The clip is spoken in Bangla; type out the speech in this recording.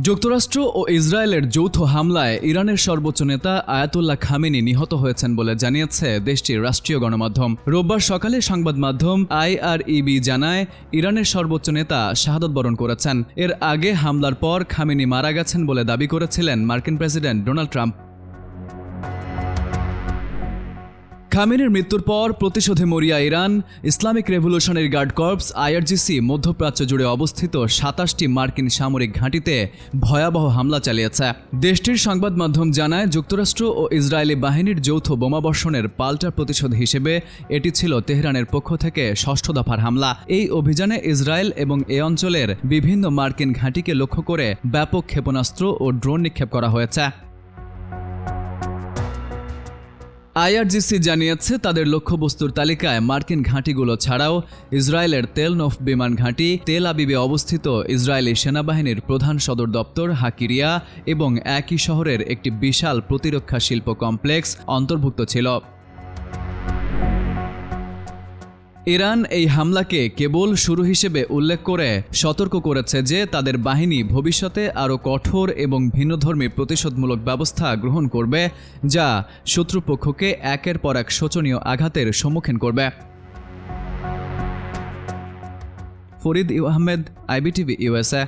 যুক্তরাষ্ট্র ও ইসরায়েলের যৌথ হামলায় ইরানের সর্বোচ্চ নেতা আয়াতুল্লাহ খামেনি নিহত হয়েছেন বলে জানিয়েছে দেশটির রাষ্ট্রীয় গণমাধ্যম। রোববার সকালে সংবাদ মাধ্যম IRIB জানায়, ইরানের সর্বোচ্চ নেতা শাহাদত বরণ করেছেন। এর আগে হামলার পর খামেনি মারা গেছেন বলে দাবি করেছিলেন মার্কিন প্রেসিডেন্ট ডোনাল্ড ট্রাম্প। খামেনির মৃত্যুর পর প্রতিশোধে মরিয়া Iran Islamic Revolutionary Guard Corps IRGC মধ্যপ্রাচ্য জুড়ে অবস্থিত ২৭টি মার্কিন সামরিক ঘাঁটিতে ভয়াবহ হামলা চালিয়েছে। দেশটির সংবাদ মাধ্যম জানায়, যুক্তরাষ্ট্র ও ইসরায়েলি বাহিনীর যৌথ বোমাবর্ষণের পাল্টা প্রতিশোধ হিসেবে এটি ছিল তেহরানের পক্ষ থেকে ৬ষ্ঠ দফার হামলা। এই অভিযানে ইসরায়েল এবং এ অঞ্চলের বিভিন্ন মার্কিন ঘাঁটিকে লক্ষ্য করে ব্যাপক ক্ষেপণাস্ত্র ও ড্রোন নিক্ষেপ করা হয়েছে। IRGC জানিয়েছে, তাদের লক্ষ্যবস্তুর তালিকায় মার্কিন ঘাঁটিগুলো ছাড়াও ইসরায়েলের তেলনফ বিমান ঘাঁটি, তেল আবিবে অবস্থিত ইসরায়েলি সেনাবাহিনীর প্রধান সদর দপ্তর হাকিরিয়া এবং একই শহরের একটি বিশাল প্রতিরক্ষা শিল্প কমপ্লেক্স অন্তর্ভুক্ত ছিল। ইরান এই হামলাকে কেবল শুরু হিসেবে উল্লেখ করে সতর্ক করেছে যে তাদের বাহিনী ভবিষ্যতে আরও কঠোর এবং ভিন্নধর্মী প্রতিশোধমূলক ব্যবস্থা গ্রহণ করবে, যা শত্রুপক্ষকে একের পর এক শোচনীয় আঘাতের সম্মুখীন করবে। Farid Ahmed, IBTV USA।